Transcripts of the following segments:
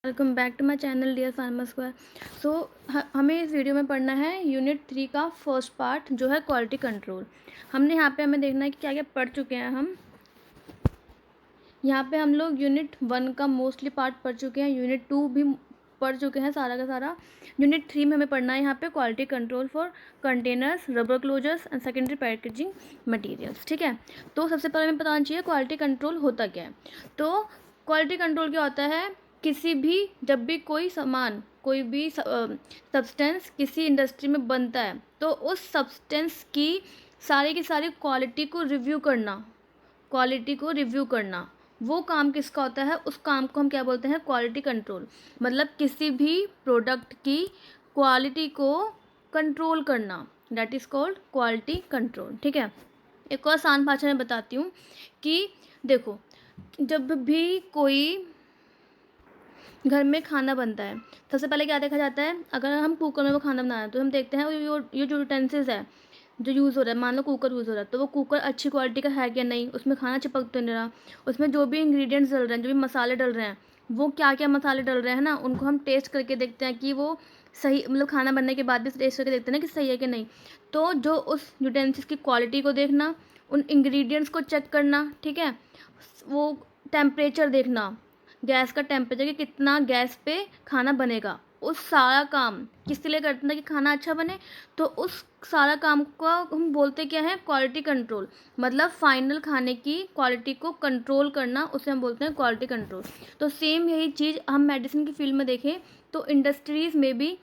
Welcome back to my channel dear pharma square. So हमें इस video में पढ़ना है यूनिट 3 का फर्स्ट पार्ट जो है क्वालिटी कंट्रोल। हमने यहाँ पे हमें देखना है कि क्या क्या पढ़ चुके हैं हम। यहाँ पे हम लोग यूनिट 1 का मोस्टली पार्ट पढ़ चुके हैं, यूनिट 2 भी पढ़ चुके हैं सारा का सारा। यूनिट 3 में हमें पढ़ना है यहाँ पे quality control for containers, rubber closures and secondary packaging materials. ठीक है, तो सबसे पहले हमें बताना चाहिए क्वालिटी कंट्रोल होता क्या है। तो क्वालिटी कंट्रोल क्या होता है, किसी भी जब भी कोई सामान, कोई भी सब्सटेंस किसी इंडस्ट्री में बनता है तो उस सब्सटेंस की सारी क्वालिटी को रिव्यू करना, क्वालिटी को रिव्यू करना, वो काम किसका होता है, उस काम को हम क्या बोलते हैं, क्वालिटी कंट्रोल। मतलब किसी भी प्रोडक्ट की क्वालिटी को कंट्रोल करना, that is called quality control. ठीक है, एक और आसान भाषा में बताती हूँ कि देखो, जब भी कोई घर में खाना बनता है सबसे पहले क्या देखा जाता है, अगर हम कुकर में वो खाना बना रहे हैं तो हम देखते हैं ये जो यूटेंसिल्स है जो यूज़ हो रहा है, मान लो कुकर यूज़ हो रहा है तो वो कुकर अच्छी क्वालिटी का है क्या नहीं, उसमें खाना चिपक तो नहीं रहा, उसमें जो भी इंग्रेडिएंट्स डल रहे हैं, जो भी मसाले डल रहे हैं, वो क्या क्या मसाले डल रहे हैं ना, उनको हम टेस्ट करके देखते हैं कि वो सही, मतलब खाना बनने के बाद भी टेस्ट करके देखते हैं ना कि सही है कि नहीं। तो जो उस यूटेंसिल्स की क्वालिटी को देखना, उन इंग्रेडिएंट्स को चेक करना, ठीक है, वो टेम्परेचर देखना, गैस का टेम्परेचर कि कितना गैस पे खाना बनेगा, उस सारा काम किस लिए करते हैं कि खाना अच्छा बने। तो उस सारा काम को हम बोलते क्या है, क्वालिटी कंट्रोल। मतलब फाइनल खाने की क्वालिटी को कंट्रोल करना, उसे हम बोलते हैं क्वालिटी कंट्रोल। तो सेम यही चीज़ हम मेडिसिन की फील्ड में देखें तो इंडस्ट्रीज़ में भी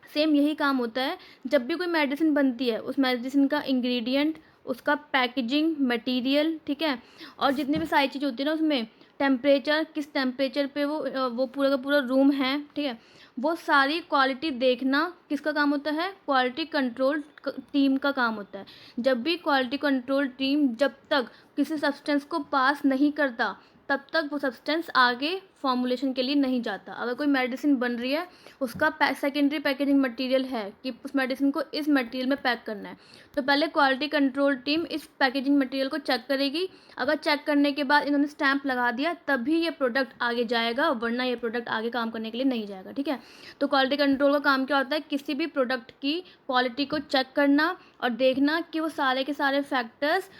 सेम यही काम होता है। जब भी कोई मेडिसिन बनती है उस मेडिसिन का इंग्रेडिएंट, उसका पैकेजिंग मटेरियल, ठीक है, और जितनी भी सारी चीज़ होती है ना उसमें टेम्परेचर, किस टेम्परेचर पे वो पूरा का पूरा रूम है, ठीक है, वो सारी क्वालिटी देखना किसका काम होता है, क्वालिटी कंट्रोल टीम का काम होता है। जब भी क्वालिटी कंट्रोल टीम जब तक किसी सब्सटेंस को पास नहीं करता तब तक वो सब्सटेंस आगे फॉर्मुलेशन के लिए नहीं जाता। अगर कोई मेडिसिन बन रही है, उसका सेकेंडरी पैकेजिंग मटेरियल है कि उस मेडिसिन को इस मटेरियल में पैक करना है, तो पहले क्वालिटी कंट्रोल टीम इस पैकेजिंग मटेरियल को चेक करेगी। अगर चेक करने के बाद इन्होंने स्टैंप लगा दिया तभी ये प्रोडक्ट आगे जाएगा, वरना ये प्रोडक्ट आगे काम करने के लिए नहीं जाएगा। ठीक है, तो क्वालिटी कंट्रोल का काम क्या होता है, किसी भी प्रोडक्ट की क्वालिटी को चेक करना और देखना कि वो सारे के सारे फैक्टर्स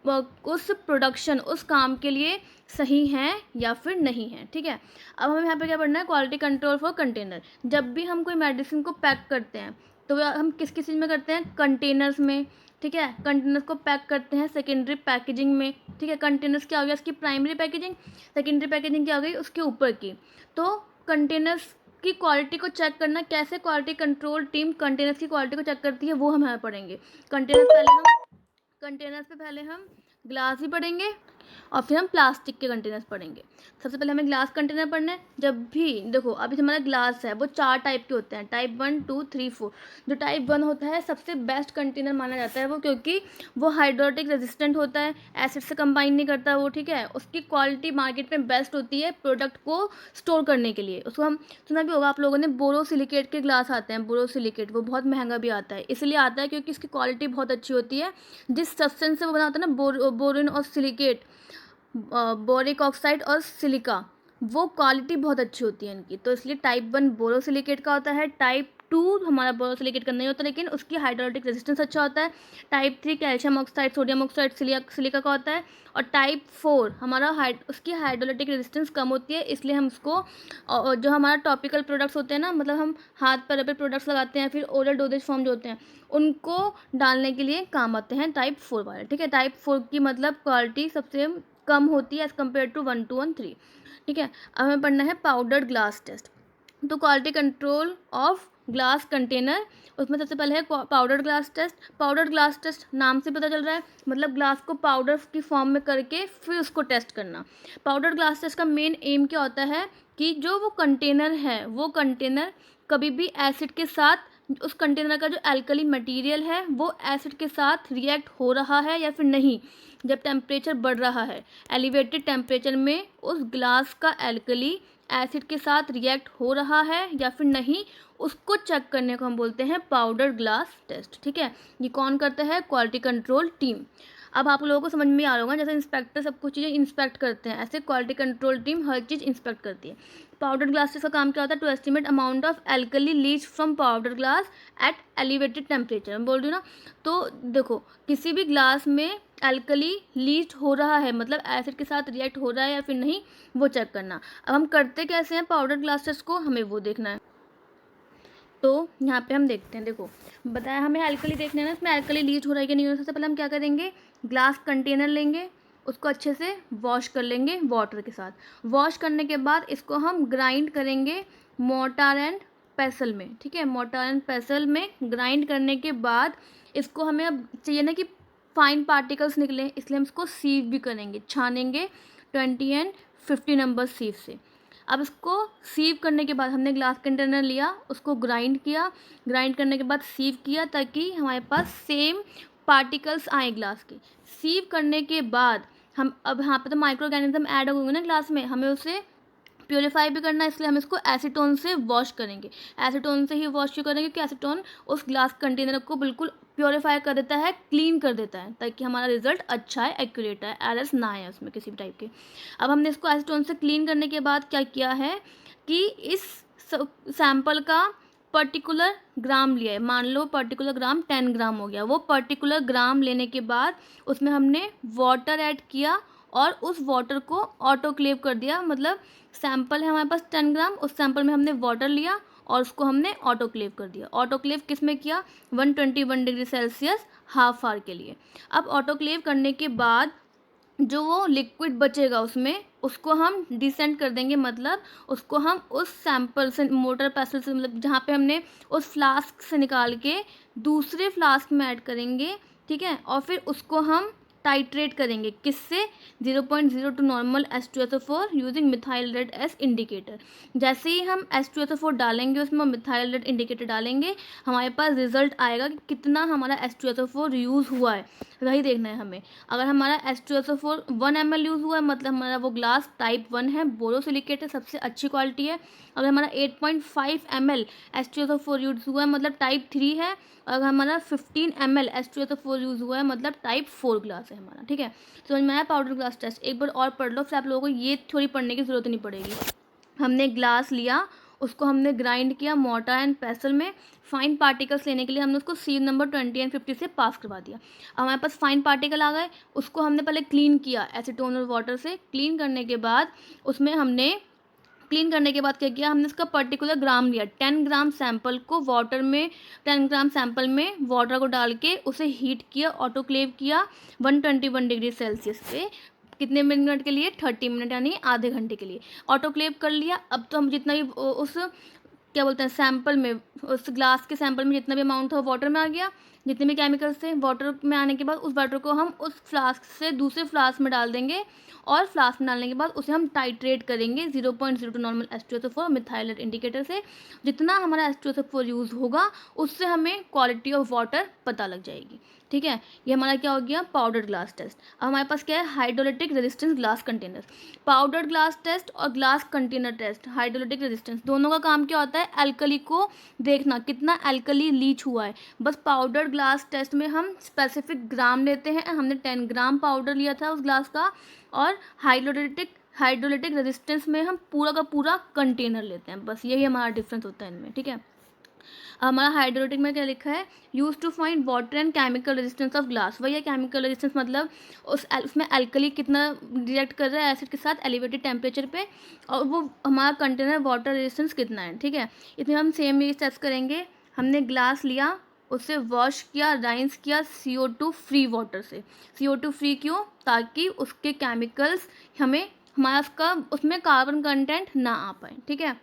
उस प्रोडक्शन, उस काम के लिए सही हैं या फिर नहीं है। ठीक है, अब हमें यहाँ पे क्या पढ़ना है, क्वालिटी कंट्रोल फॉर कंटेनर। जब भी हम कोई मेडिसिन को पैक करते हैं तो हम किस किस चीज़ में करते हैं, कंटेनर्स में। ठीक है, कंटेनर्स को पैक करते हैं सेकेंडरी पैकेजिंग में। ठीक है, कंटेनर्स क्या हो गया, उसकी प्राइमरी पैकेजिंग, सेकेंडरी पैकेजिंग क्या हो गई, उसके ऊपर की। तो कंटेनर्स की क्वालिटी को चेक करना, कैसे क्वालिटी कंट्रोल टीम कंटेनर्स की क्वालिटी को चेक करती है, वो हम यहाँ पढ़ेंगे। कंटेनर्स पे पहले हम ग्लास भी पढ़ेंगे और फिर हम प्लास्टिक के कंटेनर्स पढ़ेंगे। सबसे पहले हमें ग्लास कंटेनर पढ़ना है। जब भी देखो, अभी हमारा ग्लास है वो 4 टाइप के होते हैं, टाइप 1, 2, 3, 4। जो टाइप 1 होता है सबसे बेस्ट कंटेनर माना जाता है वो, क्योंकि वो हाइड्रोलिक रेजिस्टेंट होता है, एसिड से कंबाइन नहीं करता वो। ठीक है, उसकी क्वालिटी मार्केट में बेस्ट होती है प्रोडक्ट को स्टोर करने के लिए। उसको हम, सुना भी होगा आप लोगों ने, बोरोसिलिकेट के ग्लास आते हैं, बोरोसिलिकेट, वो बहुत महंगा भी आता है। इसलिए आता है क्योंकि इसकी क्वालिटी बहुत अच्छी होती है। जिस सब्सटेंस से वो बना होता है ना, बोरिन और सिलिकेट, बोरिक ऑक्साइड और सिलिका, वो क्वालिटी बहुत अच्छी होती है इनकी। तो इसलिए टाइप 1 बोरोसिलिकेट का होता है, टाइप 2 हमारा बोरोसिलिकेट का नहीं होता लेकिन उसकी हाइड्रोलिक रेजिस्टेंस अच्छा होता है, type 3 calcium oxide, sodium oxide, silica का होता है, और टाइप 4 हमारा उसकी हाइड्रोलिटिक रेजिस्टेंस कम होती है। इसलिए हम उसको, जो हमारा टॉपिकल प्रोडक्ट्स होते हैं ना, मतलब हम हाथ पर पे प्रोडक्ट्स लगाते हैं, फिर ओरल डोजेज फॉर्म जो होते हैं उनको डालने के लिए काम आते हैं टाइप 4 वाले। ठीक है, टाइप 4 की मतलब क्वालिटी सबसे कम होती है एज़ कम्पेयर टू 1, 2 और 3। ठीक है, अब हमें पढ़ना है पाउडर्ड ग्लास टेस्ट। तो quality control of glass container, उसमें सबसे पहले है powdered glass test. Powdered glass test नाम से पता चल रहा है, मतलब ग्लास को पाउडर की फॉर्म में करके फिर उसको टेस्ट करना। पाउडर्ड ग्लास टेस्ट का मेन एम क्या होता है कि जो वो कंटेनर है, वो कंटेनर कभी भी एसिड के साथ, उस कंटेनर का जो एल्कली मटेरियल है वो एसिड के साथ रिएक्ट हो रहा है या फिर नहीं। जब टेम्परेचर बढ़ रहा है, एलिवेटेड टेम्परेचर में उस ग्लास का एल्कली एसिड के साथ रिएक्ट हो रहा है या फिर नहीं, उसको चेक करने को हम बोलते हैं पाउडर ग्लास टेस्ट। ठीक है, ये कौन करता है, क्वालिटी कंट्रोल टीम। अब आप लोगों को समझ में आ रहा होगा, जैसे इंस्पेक्टर सब कुछ चीज़ें इंस्पेक्ट करते हैं, ऐसे क्वालिटी कंट्रोल टीम हर चीज़ इंस्पेक्ट करती है। पाउडर ग्लास का काम क्या होता है? To estimate amount of alkali leach from powder glass at elevated temperature. मैं बोल रही हूँ ना, तो देखो किसी भी ग्लास में एल्कली लीच हो रहा है, मतलब एसिड के साथ रिएक्ट हो रहा है या फिर नहीं, वो चेक करना। अब हम करते कैसे हैं पाउडर ग्लास टेस्ट को, हमें वो देखना है। तो यहाँ पे हम देखते हैं, देखो बताया हमें एल्कली देखना है ना, इसमें एल्कली लीच हो रहा है कि नहीं हो रहा है। सबसे पहले हम क्या करेंगे, ग्लास कंटेनर लेंगे, उसको अच्छे से वॉश कर लेंगे वाटर के साथ। वॉश करने के बाद इसको हम ग्राइंड करेंगे मोर्टार एंड पेसल में, ठीक है। मोर्टार एंड पेसल में ग्राइंड करने के बाद इसको हमें अब चाहिए ना कि फाइन पार्टिकल्स निकले, इसलिए हम इसको सीव भी करेंगे, छानेंगे 20 एंड 50 नंबर सीव से। अब इसको सीव करने के बाद हमने ग्लास कंटेनर लिया, उसको ग्राइंड किया, ग्राइंड करने के बाद सीव किया ताकि हमारे पास सेम पार्टिकल्स आए ग्लास के। सीव करने के बाद हम अब यहाँ पे तो माइक्रो ऑर्गेनिज्म ऐड हो गए ना ग्लास में, हमें उसे प्योरीफाई भी करना है, इसलिए हम इसको एसीटोन से वॉश करेंगे। एसीटोन से ही वॉश क्यों करेंगे, क्योंकि एसीटोन उस ग्लास कंटेनर को बिल्कुल प्योरीफाई कर देता है, क्लीन कर देता है, ताकि हमारा रिजल्ट अच्छा है, एक्यूरेट है, एरर्स ना आए उसमें किसी भी टाइप के। अब हमने इसको एसीटोन से क्लीन करने के बाद क्या किया है कि इस सैंपल का पर्टिकुलर ग्राम लिया है, मान लो पर्टिकुलर ग्राम 10 ग्राम हो गया। वो पर्टिकुलर ग्राम लेने के बाद उसमें हमने वाटर ऐड किया और उस वाटर को ऑटोक्लेव कर दिया। मतलब सैंपल है हमारे पास 10 ग्राम, उस सैंपल में हमने वाटर लिया और उसको हमने ऑटोक्लेव कर दिया। ऑटोक्लेव किस में किया, 121 डिग्री सेल्सियस हाफ आवर के लिए। अब ऑटोक्लेव करने के बाद जो वो लिक्विड बचेगा उसमें, उसको हम डिसेंट कर देंगे, मतलब उसको हम उस सैंपल से मोटर पेसल से, मतलब जहाँ पे हमने उस फ्लास्क से निकाल के दूसरे फ्लास्क में ऐड करेंगे, ठीक है। और फिर उसको हम टाइट्रेट करेंगे, किससे, 0.02 normal H2SO4 using methyl red S indicator. जैसे ही हम H2SO4 डालेंगे उसमें, मिथाइल रेड इंडिकेटर डालेंगे, हमारे पास रिजल्ट आएगा कि कितना हमारा H2SO4 यूज़ हुआ है, वही देखना है हमें। अगर हमारा H2SO4 1 ml यूज़ हुआ है, मतलब हमारा वो ग्लास टाइप 1 है, बोरोसिलिकेट है, सबसे अच्छी क्वालिटी है। अगर हमारा 8.5 ml H2SO4 यूज़ हुआ है, मतलब टाइप 3 है। अगर हमारा 15 ml H2SO4 यूज़ हुआ है, मतलब टाइप 4 ग्लास है हमारा, ठीक है। समझ में आया पाउडर ग्लास टेस्ट? एक बार और पढ़ लो, फिर आप लोगों को ये थ्योरी पढ़ने की ज़रूरत नहीं पड़ेगी। हमने ग्लास लिया, उसको हमने ग्राइंड किया मोर्टार एंड पेसल में। फाइन पार्टिकल्स लेने के लिए हमने उसको सीव नंबर 20 एंड 50 से पास करवा दिया। अब हमारे पास फाइन पार्टिकल आ गए, उसको हमने पहले क्लीन किया एसीटोन और वाटर से। क्लीन करने के बाद उसमें हमने क्लीन करने के बाद क्या किया, हमने इसका पर्टिकुलर ग्राम लिया, 10 ग्राम सैंपल को वाटर में, 10 ग्राम सैंपल में वाटर को डाल के उसे हीट किया, ऑटोक्लेव किया 121 डिग्री सेल्सियस पे। कितने मिनट के लिए, 30 मिनट, यानी आधे घंटे के लिए ऑटोक्लेव कर लिया। अब तो हम जितना भी उस क्या बोलते हैं सैंपल में, उस ग्लास के सैंपल में जितना भी अमाउंट था वो वाटर में आ गया। जितने भी केमिकल्स थे वाटर में आने के बाद उस वाटर को हम उस फ्लास्क से दूसरे फ्लास्क में डाल देंगे, और फ्लास्क में डालने के बाद उसे हम टाइट्रेट करेंगे 0.02 नॉर्मल H2SO4 मिथाइल इंडिकेटर से। जितना हमारा H2SO4 यूज़ होगा उससे हमें क्वालिटी ऑफ वाटर पता लग जाएगी, ठीक है। ये हमारा क्या हो गया, पाउडर ग्लास टेस्ट। अब हमारे पास क्या है, hydrolytic resistance glass container. Powder glass test और glass container test, hydrolytic resistance, दोनों का काम क्या होता है, एल्कली को देखना कितना एल्कली लीच हुआ है। बस पाउडर ग्लास टेस्ट में हम स्पेसिफिक ग्राम लेते हैं, हमने 10 ग्राम पाउडर लिया था उस ग्लास का, और हाइड्रोलिटिक रेजिस्टेंस में हम पूरा का पूरा कंटेनर लेते हैं। बस यही हमारा डिफरेंस होता है इनमें, ठीक है। हमारा हाइड्रोलिटिक में क्या लिखा है, use to find water and chemical resistance of glass. वही है केमिकल रेजिस्टेंस, मतलब उसमें एल्कली कितना रिएक्ट कर रहा है एसिड के साथ एलिवेटेड टेम्परेचर पे, और वो हमारा कंटेनर वाटर रेजिस्टेंस कितना है, ठीक है। इसमें हम सेम ये टेस्ट करेंगे। हमने ग्लास लिया, उसे वॉश किया, राइंस किया CO2 फ्री वाटर से। CO2 फ्री क्यों, ताकि उसके केमिकल्स हमारा उसका उसमें कार्बन कंटेंट ना आ पाए, ठीक है।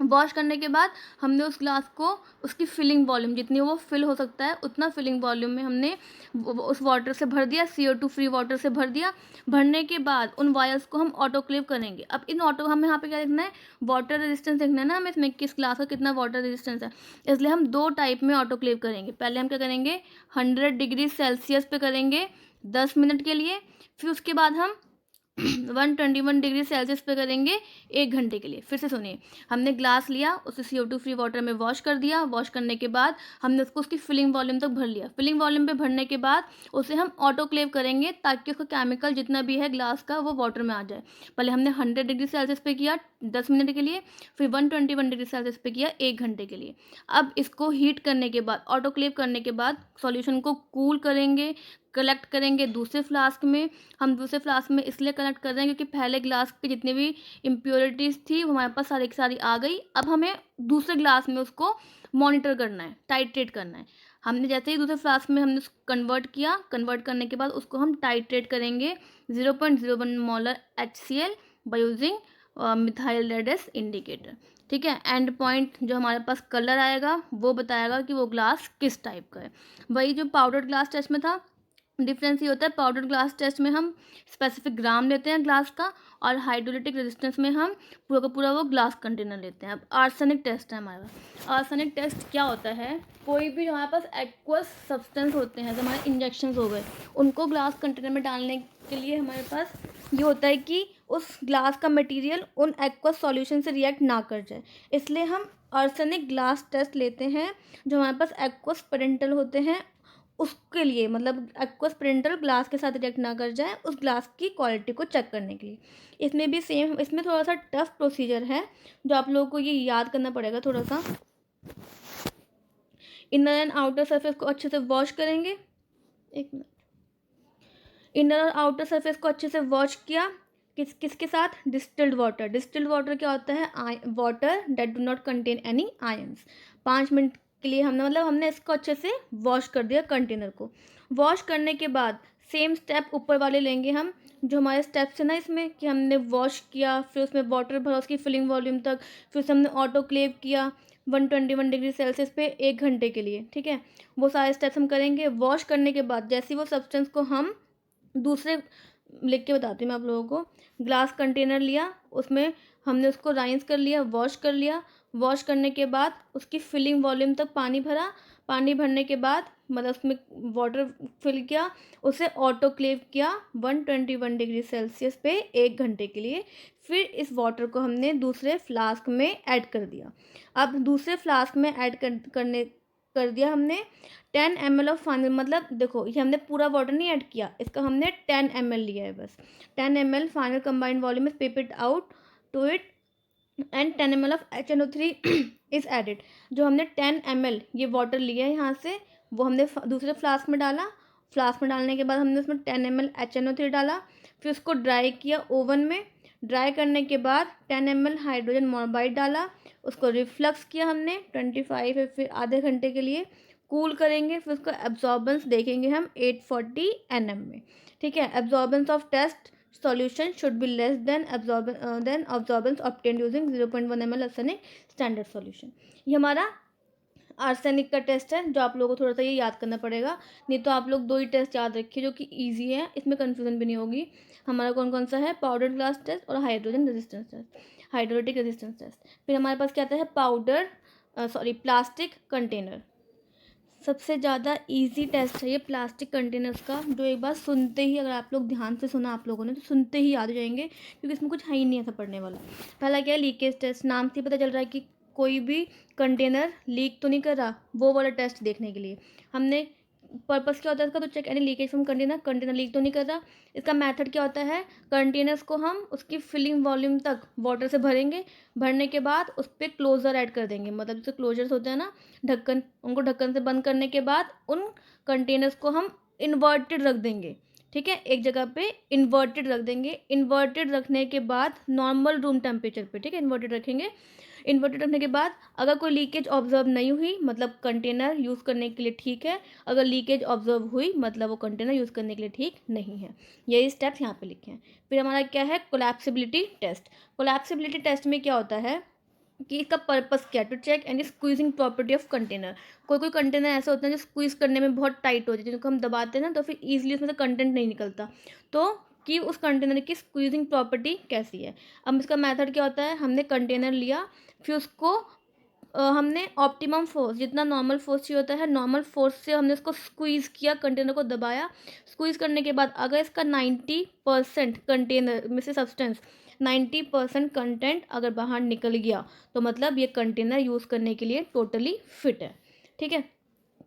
वॉश करने के बाद हमने उस ग्लास को, उसकी फिलिंग वॉल्यूम जितनी वो फिल हो सकता है उतना फिलिंग वॉल्यूम में हमने उस वाटर से भर दिया, CO2 फ्री वाटर से भर दिया। भरने के बाद उन वायर्स को हम ऑटोक्लेव करेंगे। अब इन हमें यहाँ पे क्या देखना है, वाटर रेजिस्टेंस देखना है ना हमें, इसमें किस ग्लास का कितना वाटर रेजिस्टेंस है, इसलिए हम 2 टाइप में ऑटोक्लेव करेंगे। पहले हम क्या करेंगे, 100 डिग्री सेल्सियस पे करेंगे 10 मिनट के लिए। फिर उसके बाद हम 121 डिग्री सेल्सियस पे करेंगे 1 घंटे के लिए। फिर से सुनिए, हमने ग्लास लिया, उसे CO2 फ्री वाटर में वॉश कर दिया। वॉश करने के बाद हमने उसको उसकी फिलिंग वॉल्यूम तक भर लिया। फिलिंग वॉल्यूम पे भरने के बाद उसे हम ऑटोक्लेव करेंगे ताकि उसका केमिकल जितना भी है ग्लास का वो वाटर में आ जाए। पहले हमने 100 डिग्री सेल्सियस पे किया 10 मिनट के लिए, फिर 121 डिग्री सेल्सियस पे किया 1 घंटे के लिए। अब इसको हीट करने के बाद, ऑटोक्लेव करने के बाद सॉल्यूशन को कूल करेंगे, कलेक्ट करेंगे दूसरे फ्लास्क में। हम दूसरे फ्लास्क में इसलिए कलेक्ट कर रहे हैं क्योंकि पहले ग्लास की जितनी भी इम्प्योरिटीज़ थी वो हमारे पास सारी की सारी आ गई। अब हमें दूसरे ग्लास में उसको मॉनिटर करना है, टाइट्रेट करना है। हमने जैसे ही दूसरे फ्लास्क में हमने उसको कन्वर्ट किया, कन्वर्ट करने के बाद उसको हम टाइट्रेट करेंगे 0.01 molar HCl by using methyl red S indicator. ठीक है, एंड पॉइंट जो हमारे पास कलर आएगा वो बताएगा कि वो ग्लास किस टाइप का है। वही जो पाउडर ग्लास टेस्ट में था, डिफरेंस ये होता है पाउडर ग्लास टेस्ट में हम स्पेसिफिक ग्राम लेते हैं ग्लास का, और हाइड्रोलिटिक रेजिस्टेंस में हम पूरा का पूरा वो ग्लास कंटेनर लेते हैं। अब आर्सेनिक टेस्ट है हमारा। आर्सेनिक टेस्ट क्या होता है, कोई भी हमारे पास एक्वस सब्सटेंस होते हैं, जो हमारे इंजेक्शंस हो गए, उनको ग्लास कंटेनर में डालने के लिए हमारे पास ये होता है कि उस ग्लास का मटेरियल उन एक्वस सॉल्यूशन से रिएक्ट ना कर जाए, इसलिए हम आर्सेनिक ग्लास टेस्ट लेते हैं। जो हमारे पास एक्वस पेरेंटल होते हैं उसके लिए, मतलब एक्वस पेरेंटल ग्लास के साथ रिएक्ट ना कर जाए, उस ग्लास की क्वालिटी को चेक करने के लिए। इसमें भी सेम, इसमें थोड़ा सा टफ प्रोसीजर है जो आप लोगों को ये याद करना पड़ेगा थोड़ा सा। इनर एंड आउटर सरफेस को अच्छे से वॉश करेंगे। एक मिनट, इनर और आउटर सरफेस को अच्छे से वॉश किया, किसके साथ, डिस्टिल्ड वाटर। डिस्टिल्ड वाटर क्या होता है, water that do not contain any ions. 5 minute के लिए हमने इसको अच्छे से वॉश कर दिया कंटेनर को। वॉश करने के बाद सेम स्टेप ऊपर वाले लेंगे हम, जो हमारे स्टेप्स है ना इसमें, कि हमने वॉश किया, फिर उसमें वाटर भरा उसकी फिलिंग वॉल्यूम तक, फिर उसे हमने ऑटोक्लेव किया 121 डिग्री सेल्सियस पे 1 घंटे के लिए। ठीक है, वो सारे स्टेप्स हम करेंगे। वॉश करने के बाद जैसे वो सब्सटेंस को हम दूसरे, लिख के बताती हूँ मैं आप लोगों को, ग्लास कंटेनर लिया, उसमें हमने उसको राइंस कर लिया, वॉश कर लिया। वॉश करने के बाद उसकी फिलिंग वॉल्यूम तक पानी भरा। पानी भरने के बाद मतलब उसमें वाटर फिल किया, उसे ऑटोक्लेव किया 121 डिग्री सेल्सियस पे 1 घंटे के लिए। फिर इस वाटर को हमने दूसरे फ्लास्क में ऐड कर दिया। अब दूसरे फ्लास्क में ऐड कर दिया हमने 10 ml ऑफ फाइनल, मतलब देखो ये हमने पूरा वाटर नहीं ऐड किया, इसका हमने 10 ml लिया है बस। 10 ml final combined volume is pipetted out to it and 10 ml of HNO3 is added. जो हमने 10 ml ये वाटर लिया है यहाँ से, वो हमने दूसरे फ्लास्क में डाला। फ्लास्क में डालने के बाद हमने उसमें 10 ml HNO3 डाला, फिर उसको ड्राई किया ओवन में। ड्राई करने के बाद 10 ml हाइड्रोजन मोनोबाइड डाला, उसको रिफ्लक्स किया हमने 25 है, फिर आधे घंटे के लिए कूल करेंगे। फिर उसका एब्जॉर्बेंस देखेंगे हम 840 nm में। ठीक है, absorbance of test solution should be less than absorbance obtained using 0.1 ml arsenic standard solution. ये हमारा आर्सेनिक का टेस्ट है, जो आप लोगों को थोड़ा सा ये याद करना पड़ेगा, नहीं तो आप लोग 2 ही टेस्ट याद रखिए जो कि ईजी है, इसमें कन्फ्यूजन भी नहीं होगी। हमारा कौन कौन सा है, पाउडर ग्लास टेस्ट और hydrogen resistance test, hydrolytic resistance test. फिर हमारे पास क्या आता है, प्लास्टिक कंटेनर। सबसे ज़्यादा इजी टेस्ट है ये प्लास्टिक कंटेनर्स का, जो एक बार सुनते ही, अगर आप लोग ध्यान से सुना आप लोगों ने, तो सुनते ही याद हो जाएंगे, क्योंकि इसमें कुछ है ही नहीं ऐसा पढ़ने वाला। पहला क्या है, लीकेज टेस्ट। नाम से पता चल रहा है कि कोई भी कंटेनर लीक तो नहीं कर रहा, वो वाला टेस्ट देखने के लिए हमने, पर्पस क्या होता है इसका, तो check any leakage from container, container leak तो नहीं कर रहा। इसका मेथड क्या होता है, कंटेनर्स को हम उसकी फिलिंग वॉल्यूम तक वाटर से भरेंगे। भरने के बाद उस पर क्लोजर ऐड कर देंगे, मतलब जैसे क्लोजर्स होते हैं ना ढक्कन, उनको ढक्कन से बंद करने के बाद उन कंटेनर्स को हम इन्वर्टेड रख देंगे। ठीक है, एक जगह पे इन्वर्टेड रख देंगे। इन्वर्टेड रखने के बाद नॉर्मल रूम टेम्परेचर पे, ठीक है, इन्वर्टेड रखेंगे। इन्वर्टेड रखने के बाद अगर कोई लीकेज ऑब्जर्व नहीं हुई, मतलब कंटेनर यूज़ करने के लिए ठीक है। अगर लीकेज ऑब्जर्व हुई, मतलब वो कंटेनर यूज़ करने के लिए ठीक नहीं है। यही स्टेप्स यहाँ पे लिखे हैं। फिर हमारा क्या है, कोलैप्सिबिलिटी टेस्ट। कोलैप्सिबिलिटी टेस्ट में क्या होता है कि इसका पर्पस क्या है, to check any squeezing property of container. कोई कोई कंटेनर ऐसे होते हैं जो स्क्वीज करने में बहुत टाइट होते हैं, जिनको हम दबाते हैं ना तो फिर ईजिली उसमें से कंटेंट नहीं निकलता, तो कि उस कंटेनर की स्क्वीजिंग प्रॉपर्टी कैसी है। अब इसका मेथड क्या होता है, हमने कंटेनर लिया, फिर उसको हमने ऑप्टिमम फोर्स, जितना नॉर्मल फोर्स चाहिए होता है, नॉर्मल फोर्स से हमने इसको स्क्वीज़ किया, कंटेनर को दबाया। स्क्वीज़ करने के बाद अगर इसका 90% कंटेनर में से सब्सटेंस, 90% कंटेंट अगर बाहर निकल गया तो मतलब ये कंटेनर यूज़ करने के लिए टोटली फिट है। ठीक है।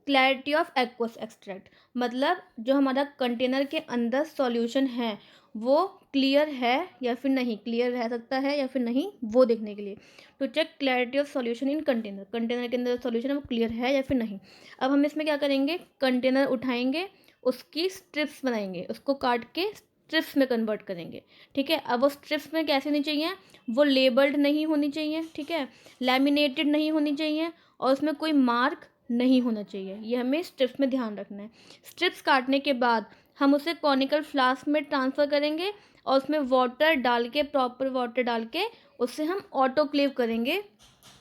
क्लैरिटी ऑफ एक्वस एक्सट्रैक्ट, मतलब जो हमारा कंटेनर के अंदर सॉल्यूशन है वो क्लियर है या फिर नहीं, क्लियर रह सकता है या फिर नहीं, वो देखने के लिए। To check clarity of solution in container, container के अंदर सॉल्यूशन है वो क्लियर है या फिर नहीं। अब हम इसमें क्या करेंगे, कंटेनर उठाएंगे, उसकी स्ट्रिप्स बनाएंगे, उसको काट के स्ट्रिप्स में कन्वर्ट करेंगे। ठीक है। अब वो स्ट्रिप्स में कैसे होनी चाहिए, वो लेबल्ड नहीं होनी चाहिए, ठीक है, लैमिनेटेड नहीं होनी चाहिए, और उसमें कोई मार्क नहीं होना चाहिए। ये हमें स्ट्रिप्स में ध्यान रखना है। स्ट्रिप्स काटने के बाद हम उसे कॉनिकल फ्लास्क में ट्रांसफ़र करेंगे और उसमें वाटर डाल के, प्रॉपर वाटर डाल के उससे हम ऑटोक्लेव करेंगे।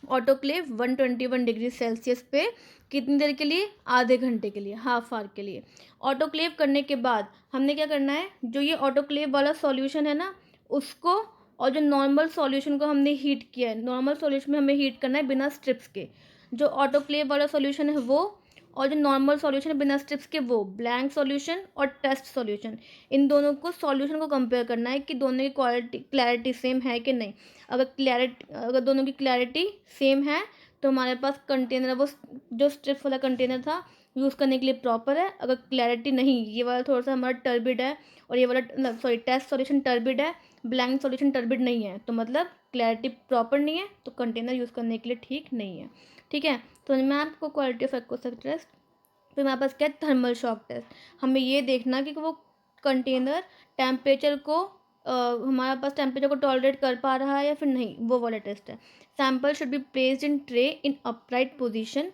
ऑटोक्लेव 121 डिग्री सेल्सियस पे कितनी देर के लिए, आधे घंटे के लिए, हाफ आवर के लिए। ऑटोक्लेव करने के बाद हमने क्या करना है, जो ये ऑटोक्लेव वाला सॉल्यूशन है ना उसको, और जो नॉर्मल सॉल्यूशन को हमने हीट किया है, नॉर्मल सॉल्यूशन में हमें हीट करना है बिना स्ट्रिप्स के। जो ऑटोक्लेव वाला सॉल्यूशन है वो, और जो नॉर्मल सॉल्यूशन है बिना स्ट्रिप्स के वो, ब्लैंक सॉल्यूशन और टेस्ट सॉल्यूशन, इन दोनों को सॉल्यूशन को कंपेयर करना है कि दोनों की क्लैरिटी सेम है कि नहीं। अगर दोनों की क्लैरिटी सेम है तो हमारे पास कंटेनर, वो जो स्ट्रिप्स वाला कंटेनर था यूज़ करने के लिए प्रॉपर है। अगर क्लैरिटी नहीं, ये वाला थोड़ा सा हमारा टर्बिड है और ये वाला टेस्ट सॉल्यूशन टर्बिड है, ब्लैंक सॉल्यूशन टर्बिड नहीं है, तो मतलब क्लैरिटी प्रॉपर नहीं है, तो कंटेनर यूज़ करने के लिए ठीक नहीं है। ठीक है। तो मैं आपको क्वालिटी ऑफ एक्वस टेस्ट, फिर हमारे पास क्या है, थर्मल शॉक टेस्ट। हमें ये देखना कि वो कंटेनर टेम्परेचर को हमारे पास टेम्परेचर को टॉलरेट कर पा रहा है या फिर नहीं, वो वाला टेस्ट है। Sample should be placed in tray in upright position.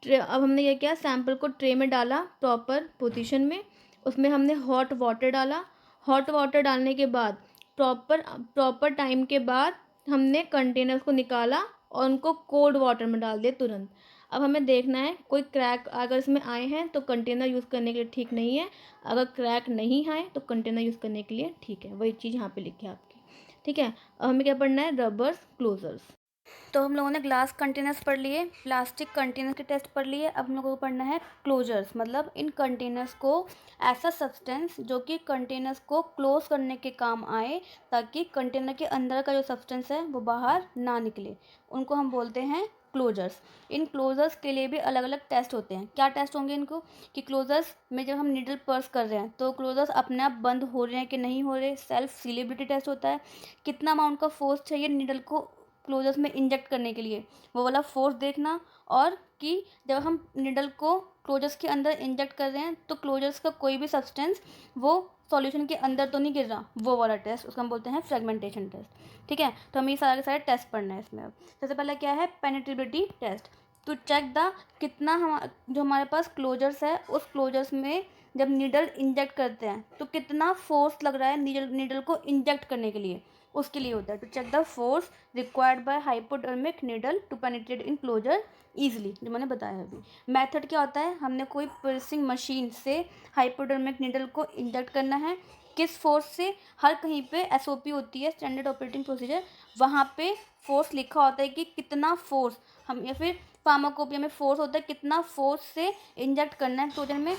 अब हमने ये किया, सैम्पल को ट्रे में डाला प्रॉपर पोजीशन में, उसमें हमने हॉट वाटर डाला। हॉट वाटर डालने के बाद प्रॉपर टाइम के बाद हमने कंटेनर्स को निकाला और उनको कोल्ड वाटर में डाल दिया तुरंत। अब हमें देखना है कोई क्रैक अगर इसमें आए हैं तो कंटेनर यूज़ करने के लिए ठीक नहीं है, अगर क्रैक नहीं आए तो कंटेनर यूज़ करने के लिए ठीक है। वही चीज़ यहाँ पे लिखी है आपकी। ठीक है। अब हमें क्या पढ़ना है, रबर्स, क्लोजर्स। तो हम लोगों ने ग्लास कंटेनर्स पढ़ लिए, प्लास्टिक कंटेनर के टेस्ट पढ़ लिए। अब हम लोगों को पढ़ना है क्लोजर्स, मतलब इन कंटेनर्स को ऐसा सब्सटेंस जो कि कंटेनर्स को क्लोज करने के काम आए, ताकि कंटेनर के अंदर का जो सब्सटेंस है वो बाहर ना निकले, उनको हम बोलते हैं क्लोजर्स। इन क्लोजर्स के लिए भी अलग अलग टेस्ट होते हैं। क्या टेस्ट होंगे इनको, कि क्लोजर्स में जब हम निडल पर्स कर रहे हैं तो क्लोजर्स अपने आप बंद हो रहे हैं कि नहीं हो रहे, सेल्फ सीलेबिलिटी टेस्ट होता है। कितना अमाउंट का फोर्स चाहिए निडल को क्लोजर्स में इंजेक्ट करने के लिए, वो वाला फोर्स देखना, और कि जब हम निडल को क्लोजर्स के अंदर इंजेक्ट कर रहे हैं तो क्लोजर्स का कोई भी सब्सटेंस वो सॉल्यूशन के अंदर तो नहीं गिर रहा, वो वाला टेस्ट, उसको हम बोलते हैं फ्रेगमेंटेशन टेस्ट। ठीक है। तो हमें ये सारे के सारे टेस्ट पढ़ना है इसमें। अब सबसे पहला क्या है, पेनिट्रेबिलिटी टेस्ट। टू चेक द कितना हम जो हमारे पास क्लोजर्स है उस क्लोजर्स में जब नीडल इंजेक्ट करते हैं तो कितना फोर्स लग रहा है नीडल को इंजेक्ट करने के लिए, उसके लिए होता है। To check the force required by hypodermic needle to penetrate in closure easily, जो मैंने बताया अभी। मेथड क्या होता है, हमने कोई प्रेसिंग मशीन से हाइपोडर्मिक नीडल को इंजेक्ट करना है, किस फोर्स से, हर कहीं पे एसओपी होती है, स्टैंडर्ड ऑपरेटिंग प्रोसीजर, वहाँ पे फोर्स लिखा होता है कि कितना फोर्स हम, या फिर फार्माकोपिया में फोर्स होता है कितना फोर्स से इंजेक्ट करना है क्लोजर में,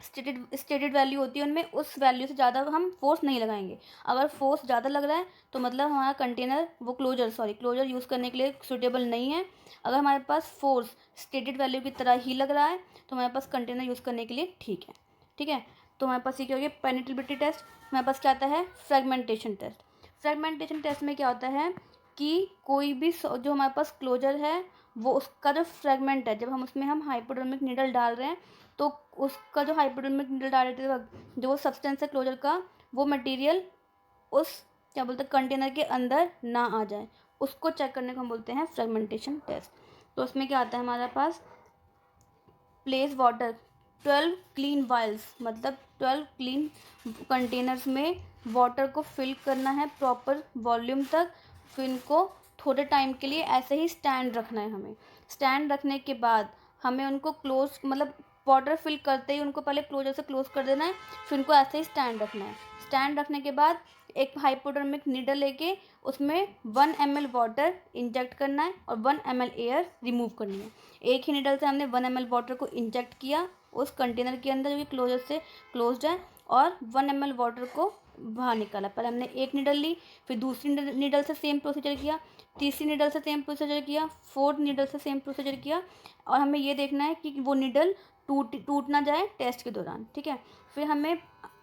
स्टेटेड वैल्यू होती है उनमें, उस वैल्यू से ज़्यादा हम फोर्स नहीं लगाएंगे। अगर फोर्स ज़्यादा लग रहा है तो मतलब हमारा कंटेनर वो क्लोजर यूज़ करने के लिए सूटेबल नहीं है। अगर हमारे पास फोर्स स्टेटेड वैल्यू की तरह ही लग रहा है तो हमारे पास कंटेनर यूज़ करने के लिए ठीक है। ठीक है। तो हमारे पास ये क्या हो गया, पेनिट्रेबिलिटी टेस्ट। हमारे पास क्या आता है, फ्रेगमेंटेशन टेस्ट। फ्रेगमेंटेशन टेस्ट में क्या होता है कि कोई भी जो हमारे पास क्लोजर है वो उसका जो फ्रेगमेंट है, जब हम उसमें हाइपोडर्मिक नीडल डाल रहे हैं तो उसका जो हाइपोडर्मिक नीडल डालते वक्त जो वो सब्सटेंस है क्लोजर का, वो मटेरियल उस क्या बोलते हैं कंटेनर के अंदर ना आ जाए, उसको चेक करने को हम बोलते हैं फ्रेगमेंटेशन टेस्ट। तो उसमें क्या आता है हमारे पास, प्लेस वाटर 12 क्लीन वाइल्स, मतलब 12 क्लीन कंटेनर्स में वाटर को फिल करना है प्रॉपर वॉल्यूम तक। फिर इनको थोड़े टाइम के लिए ऐसे ही स्टैंड रखना है हमें। स्टैंड रखने के बाद हमें उनको क्लोज, मतलब वाटर फिल करते ही उनको पहले क्लोजर से क्लोज कर देना है, फिर उनको ऐसे ही स्टैंड रखना है। स्टैंड रखने के बाद एक हाइपोडर्मिक नीडल लेके उसमें 1 ml वाटर इंजेक्ट करना है और 1 ml एयर रिमूव करनी है। एक ही नीडल से हमने 1 ml वाटर को इंजेक्ट किया उस कंटेनर के अंदर जो कि क्लोजर से क्लोज्ड है, और 1 ml वाटर को बाहर निकाला। पहले हमने एक नीडल ली, फिर दूसरी नीडल से सेम प्रोसीजर किया, तीसरी नीडल से सेम प्रोसीजर किया, फोर्थ नीडल से सेम प्रोसीजर किया, और हमें ये देखना है कि वो नीडल टूट ना जाए टेस्ट के दौरान, ठीक है। फिर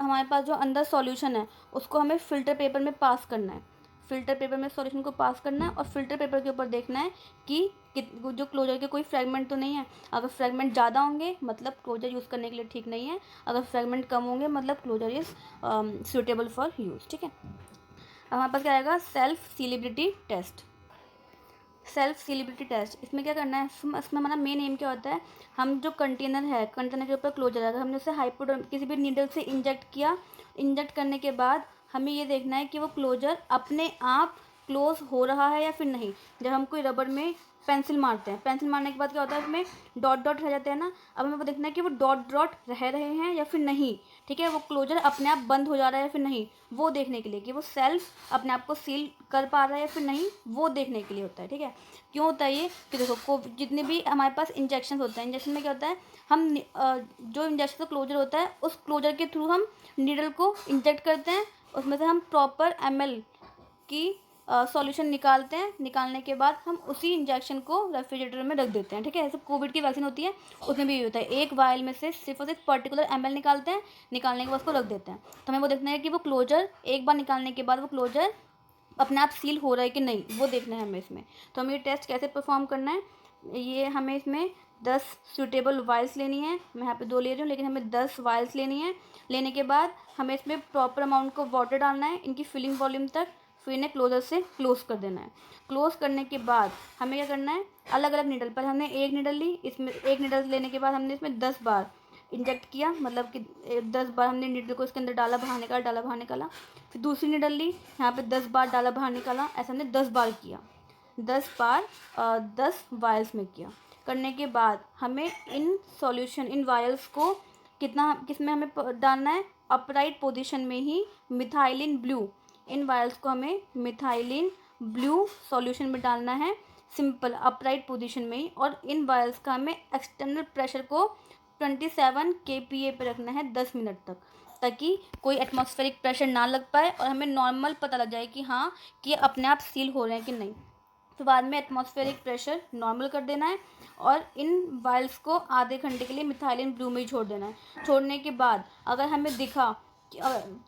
हमारे पास जो अंदर सॉल्यूशन है उसको हमें फ़िल्टर पेपर में पास करना है। फ़िल्टर पेपर में सॉल्यूशन को पास करना है और फ़िल्टर पेपर के ऊपर देखना है कि जो क्लोजर के कोई फ्रेगमेंट तो नहीं है। अगर फ्रेगमेंट ज़्यादा होंगे मतलब क्लोजर यूज़ करने के लिए ठीक नहीं है, अगर फ्रेगमेंट कम होंगे मतलब closure is suitable for use, ठीक है। अब हमारे पास क्या आएगा, self sealability test. Self sealability test, इसमें क्या करना है, इसमें हमारा मेन एम क्या होता है, हम जो कंटेनर है, कंटेनर के ऊपर क्लोजर है, अगर हमने उसे किसी भी नीडल से इंजेक्ट किया, इंजेक्ट करने के बाद हमें ये देखना है कि वो क्लोजर अपने आप क्लोज हो रहा है या फिर नहीं। जब हम कोई रबर में पेंसिल मारते हैं, पेंसिल मारने के बाद क्या होता है उसमें डॉट डॉट रह जाते हैं ना, अब हमें वो देखना है कि वो डॉट डॉट रह रहे हैं या फिर नहीं, ठीक है। वो क्लोजर अपने आप बंद हो जा रहा है या फिर नहीं, वो देखने के लिए कि वो सेल्फ अपने आप को सील कर पा रहा है या फिर नहीं, वो देखने के लिए होता है, ठीक है। क्यों होता है ये, कि देखो जितने भी हमारे पास इंजेक्शन होते हैं, इंजेक्शन में क्या होता है, हम जो इंजेक्शन का क्लोजर होता है उस क्लोजर के थ्रू हम नीडल को इंजेक्ट करते हैं, उसमें से हम प्रॉपर ml की सॉल्यूशन निकालते हैं, निकालने के बाद हम उसी इंजेक्शन को रेफ्रिजरेटर में रख देते हैं, ठीक है। ऐसे कोविड की वैक्सीन होती है उसमें भी ये होता है, एक वायल में से सिर्फ और सिर्फ पर्टिकुलर ml निकालते हैं, निकालने के बाद उसको रख देते हैं। तो हमें वो देखना है कि वो क्लोजर एक बार निकालने के बाद वो क्लोजर अपने आप सील हो रहा है कि नहीं, वो देखना है हमें इसमें। तो हमें ये टेस्ट कैसे परफॉर्म करना है, ये हमें इसमें 10 सूटेबल वायल्स लेनी है, मैं यहाँ पे 2 ले रही हूँ लेकिन हमें 10 वायल्स लेनी है। लेने के बाद हमें इसमें प्रॉपर अमाउंट को वाटर डालना है इनकी फिलिंग वॉल्यूम तक, फिर इन्हें क्लोजर से क्लोज कर देना है। क्लोज करने के बाद हमें क्या करना है, अलग अलग नीडल पर हमने एक नीडल ली, इसमें एक नीडल लेने के बाद हमने इसमें 10 बार इंजेक्ट किया, मतलब कि 10 बार हमने नीडल को इसके अंदर डाला, बाहर निकाला, डाला, बाहर निकाला। फिर दूसरी नीडल ली, यहाँ पे 10 बार डाला, बाहर निकाला, ऐसा हमने 10 बार किया, 10 बार 10 वायल्स में किया। करने के बाद हमें इन वायल्स को किसमें हमें डालना है, अपराइट पोजीशन में ही मिथाइलिन ब्लू, इन वायल्स को हमें मिथाइलिन ब्लू सॉल्यूशन में डालना है, सिंपल अपराइट पोजीशन में ही। और इन वायल्स का हमें एक्सटर्नल प्रेशर को 27 kPa पे रखना है 10 मिनट तक, ताकि कोई एटमॉस्फेरिक प्रेशर ना लग पाए और हमें नॉर्मल पता लग जाए कि हाँ कि ये अपने आप सील हो रहे हैं कि नहीं। तो बाद में एटमॉस्फेरिक प्रेशर नॉर्मल कर देना है और इन वायल्स को आधे घंटे के लिए मिथाइलिन ब्लू में ही छोड़ देना है। छोड़ने के बाद अगर हमें दिखा कि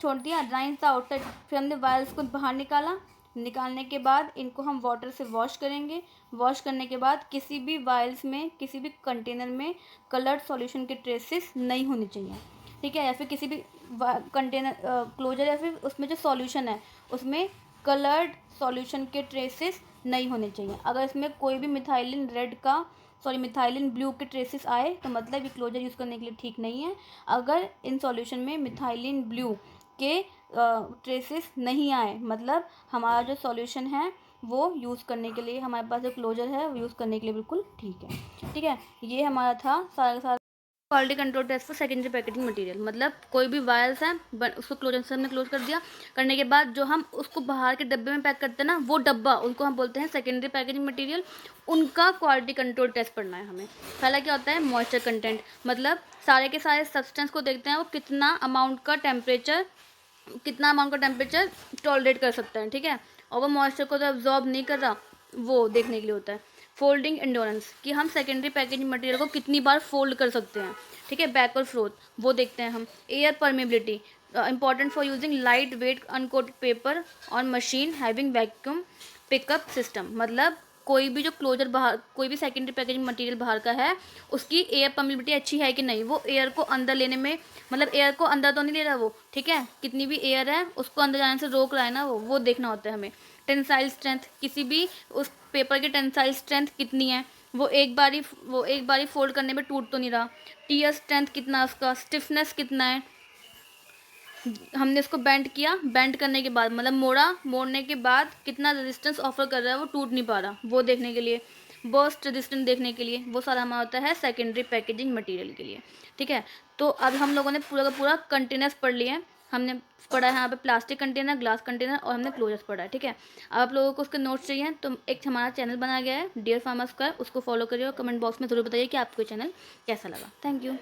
छोड़ दिया, ड्राइंग था आउटसाइड, फिर हमने वायल्स को बाहर निकाला, निकालने के बाद इनको हम वाटर से वॉश करेंगे। वॉश करने के बाद किसी भी वायल्स में, किसी भी कंटेनर में कलर्ड सॉल्यूशन के ट्रेसेस नहीं होने चाहिए, ठीक है। या फिर किसी भी कंटेनर क्लोजर या फिर उसमें जो सॉल्यूशन है उसमें कलर्ड सॉल्यूशन के ट्रेसेस नहीं होने चाहिए। अगर इसमें कोई भी मिथाइलिन ब्लू के ट्रेसेस आए तो मतलब ये क्लोजर यूज़ करने के लिए ठीक नहीं है। अगर इन सॉल्यूशन में मिथाइलिन ब्लू के ट्रेसेस नहीं आए मतलब हमारा जो सॉल्यूशन है वो यूज़ करने के लिए, हमारे पास जो क्लोजर है वो यूज़ करने के लिए बिल्कुल ठीक है, ठीक है। ये हमारा था सारा quality control test for secondary packaging material. मतलब कोई भी वायल्स हैं उसको क्लोजर से हमने क्लोज कर दिया, करने के बाद जो हम उसको बाहर के डब्बे में पैक करते हैं ना, वो डब्बा उनको हम बोलते हैं सेकेंडरी पैकेजिंग मटेरियल। उनका क्वालिटी कंट्रोल टेस्ट पढ़ना है हमें। पहला क्या होता है, मॉइस्चर कंटेंट, मतलब सारे के सारे सब्सटेंस को देखते हैं वो कितना अमाउंट का टेम्परेचर टॉलरेट कर सकता है, ठीक है। और वो मॉइस्चर को तो एब्जॉर्ब नहीं कर रहा, वो देखने के लिए होता है। फोल्डिंग एंडोरेंस, कि हम सेकेंडरी पैकेजिंग मटेरियल को कितनी बार फोल्ड कर सकते हैं, ठीक है। बैक और फ्रोथ, वो देखते हैं हम। Air permeability, important for using light weight uncoated paper on machine having vacuum pickup system, मतलब कोई भी जो क्लोजर बाहर, कोई भी सेकेंडरी पैकेजिंग मटेरियल बाहर का है उसकी एयर परमेबिलिटी अच्छी है कि नहीं, वो एयर को अंदर लेने में, मतलब एयर को अंदर तो नहीं ले रहा वो, ठीक है, कितनी भी एयर है उसको अंदर जाने से रोक रहा है ना, वो देखना होता है हमें। टेंसाइल स्ट्रेंथ, किसी भी उस पेपर की टेंसाइल स्ट्रेंथ कितनी है, वो एक बारी फोल्ड करने में टूट तो नहीं रहा। टीयर स्ट्रेंथ कितना है उसका, स्टिफनेस कितना है, हमने इसको बेंड किया, बेंड करने के बाद मतलब मोड़ने के बाद कितना रेजिस्टेंस ऑफर कर रहा है, वो टूट नहीं पा रहा, वो देखने के लिए। बर्स्ट रेजिस्टेंट देखने के लिए, वो सारा हमारा होता है सेकेंडरी पैकेजिंग मटेरियल के लिए। ठीक है, तो अब हम लोगों ने पूरा का पूरा कंटेनर्स पढ़ लिए हैं। हमने पढ़ा है यहाँ पे प्लास्टिक कंटेनर, ग्लास कंटेनर और हमने क्लोजर्स पढ़ा है। ठीक है, अब आप लोगों को उसके नोट्स चाहिए तो एक हमारा चैनल बनाया गया है डियर फार्मर्स का, उसको फॉलो करिए और कमेंट बॉक्स में ज़रूर बताइए कि आपको चैनल कैसा लगा। Thank you.